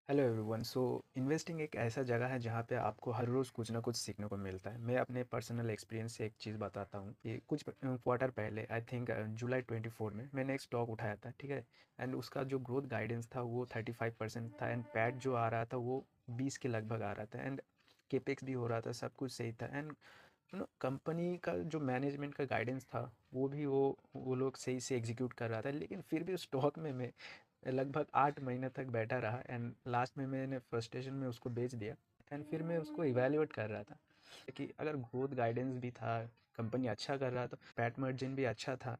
Hello everyone. Investing एक ऐसा जगह है जहाँ पे आपको हर रोज़ कुछ ना कुछ सीखने को मिलता है। मैं अपने पर्सनल एक्सपीरियंस से एक चीज़ बताता हूँ कि कुछ क्वार्टर पहले आई थिंक जुलाई 24 में मैंने एक स्टॉक उठाया था, ठीक है। एंड उसका जो ग्रोथ गाइडेंस था वो 35% था एंड पैट जो आ रहा था वो 20 के लगभग आ रहा था एंड केपेक्स भी हो रहा था, सब कुछ सही था। एंड कंपनी का जो मैनेजमेंट का गाइडेंस था वो भी वो लोग सही से एग्जीक्यूट कर रहा था, लेकिन फिर भी स्टॉक में मैं लगभग 8 महीने तक बैठा रहा एंड लास्ट में मैंने फ्रस्ट्रेशन में उसको बेच दिया। एंड फिर मैं उसको इवेल्युएट कर रहा था कि अगर ग्रोथ गाइडेंस भी था, कंपनी अच्छा कर रहा था, पैट मार्जिन भी अच्छा था,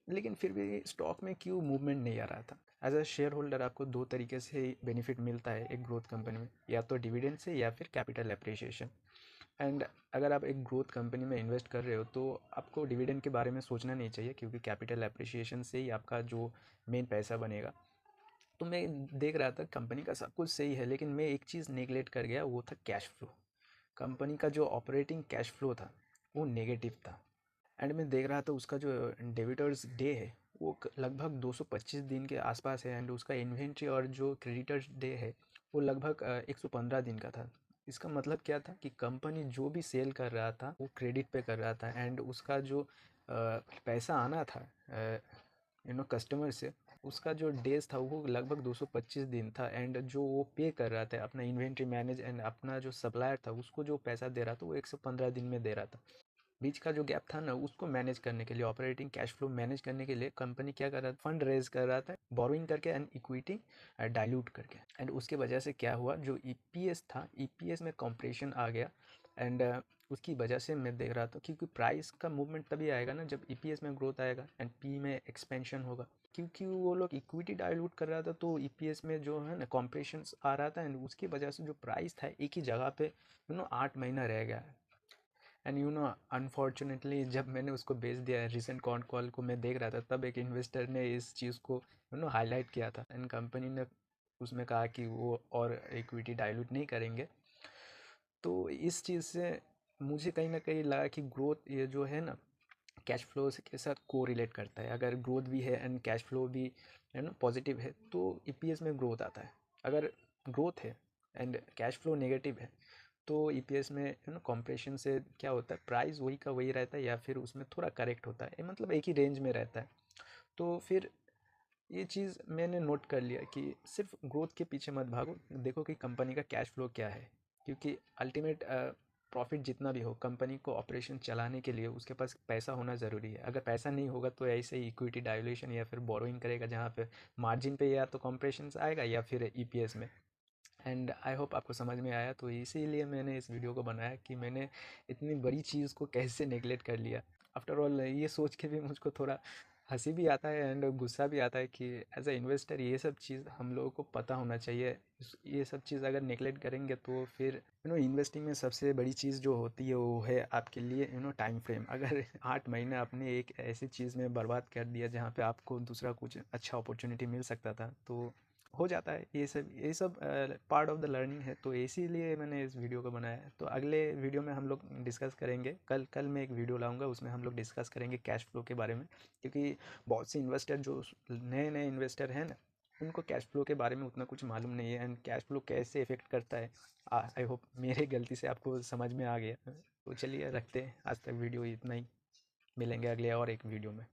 लेकिन फिर भी स्टॉक में क्यों मूवमेंट नहीं आ रहा था। एज अ शेयर होल्डर आपको दो तरीके से बेनिफिट मिलता है एक ग्रोथ कंपनी में, या तो डिविडेंड से या फिर कैपिटल एप्रिसिएशन। एंड अगर आप एक ग्रोथ कंपनी में इन्वेस्ट कर रहे हो तो आपको डिविडेंड के बारे में सोचना नहीं चाहिए, क्योंकि कैपिटल एप्रिसिएशन से ही आपका जो मेन पैसा बनेगा। तो मैं देख रहा था कंपनी का सब कुछ सही है, लेकिन मैं एक चीज़ नेगलेक्ट कर गया, वो था कैश फ्लो। कंपनी का जो ऑपरेटिंग कैश फ्लो था वो नेगेटिव था। एंड मैं देख रहा था उसका जो डेबिटर्स डे है वो लगभग 225 दिन के आसपास है एंड उसका इन्वेंट्री और जो क्रेडिटर्स डे है वो लगभग 115 दिन का था। इसका मतलब क्या था कि कंपनी जो भी सेल कर रहा था वो क्रेडिट पे कर रहा था एंड उसका जो पैसा आना था कस्टमर से, उसका जो डेज था वो लगभग 225 दिन था। एंड जो वो पे कर रहा था अपना इन्वेंट्री मैनेज एंड अपना जो सप्लायर था उसको जो पैसा दे रहा था वो 115 दिन में दे रहा था। बीच का जो गैप था ना उसको मैनेज करने के लिए, ऑपरेटिंग कैश फ्लो मैनेज करने के लिए कंपनी क्या कर रहा था, फंड रेज कर रहा था बोरोइंग करके एंड इक्विटी डाइल्यूट करके। एंड उसके वजह से क्या हुआ, जो ईपीएस था ईपीएस में कंप्रेशन आ गया। एंड उसकी वजह से मैं देख रहा था, क्योंकि प्राइस का मूवमेंट तभी आएगा ना जब ईपीएस में ग्रोथ आएगा एंड पी में एक्सपेंशन होगा। क्योंकि वो लोग इक्विटी डाइल्यूट कर रहा था तो ईपीएस में जो है ना कॉम्प्रेशन आ रहा था एंड उसकी वजह से जो प्राइस था एक ही जगह पे 8 महीना रह गया। एंड अनफॉर्चुनेटली जब मैंने उसको बेच दिया, रिसेंट कॉल को मैं देख रहा था, तब एक इन्वेस्टर ने इस चीज़ को हाईलाइट किया था एंड कंपनी ने उसमें कहा कि वो और इक्विटी डाइल्यूट नहीं करेंगे। तो इस चीज़ से मुझे कहीं ना कहीं लगा कि ग्रोथ ये जो है ना कैश फ्लो के साथ को रिलेट करता है। अगर ग्रोथ भी है एंड कैश फ्लो भी है ना पॉजिटिव है तो ईपीएस में ग्रोथ आता है। अगर ग्रोथ है एंड कैश फ्लो नेगेटिव है तो ईपीएस में कॉम्प्रेशन से क्या होता है, प्राइस वही का वही रहता है या फिर उसमें थोड़ा करेक्ट होता है, मतलब एक ही रेंज में रहता है। तो फिर ये चीज़ मैंने नोट कर लिया कि सिर्फ ग्रोथ के पीछे मत भागो, देखो कि कंपनी का कैश फ्लो क्या है। क्योंकि अल्टीमेट प्रॉफिट जितना भी हो, कंपनी को ऑपरेशन चलाने के लिए उसके पास पैसा होना ज़रूरी है। अगर पैसा नहीं होगा तो ऐसे ही इक्विटी डायलूशन या फिर बोरोइंग करेगा, जहाँ पे मार्जिन पे या तो कॉम्प्रेशन आएगा या फिर ईपीएस में। एंड आई होप आपको समझ में आया, तो इसीलिए मैंने इस वीडियो को बनाया कि मैंने इतनी बड़ी चीज़ को कैसे नेगलेक्ट कर लिया। आफ्टर ऑल ये सोच के भी मुझको थोड़ा हंसी भी आता है एंड गुस्सा भी आता है कि एज अ इन्वेस्टर ये सब चीज़ हम लोगों को पता होना चाहिए। ये सब चीज़ अगर नेगलेक्ट करेंगे तो फिर इन्वेस्टिंग में सबसे बड़ी चीज़ जो होती है वो है आपके लिए टाइम फ्रेम। अगर 8 महीने आपने एक ऐसी चीज़ में बर्बाद कर दिया जहाँ पे आपको दूसरा कुछ अच्छा अपॉर्चुनिटी मिल सकता था, तो हो जाता है। ये सब पार्ट ऑफ द लर्निंग है, तो इसीलिए मैंने इस वीडियो को बनाया है। तो अगले वीडियो में हम लोग डिस्कस करेंगे, कल मैं एक वीडियो लाऊंगा, उसमें हम लोग डिस्कस करेंगे कैश फ्लो के बारे में। क्योंकि बहुत से इन्वेस्टर जो नए नए इन्वेस्टर हैं ना, उनको कैश फ्लो के बारे में उतना कुछ मालूम नहीं है एंड कैश फ्लो कैसे इफेक्ट करता है। आई होप मेरे गलती से आपको समझ में आ गया। तो चलिए रखते हैं, आज तक वीडियो इतना ही। मिलेंगे अगले और एक वीडियो में।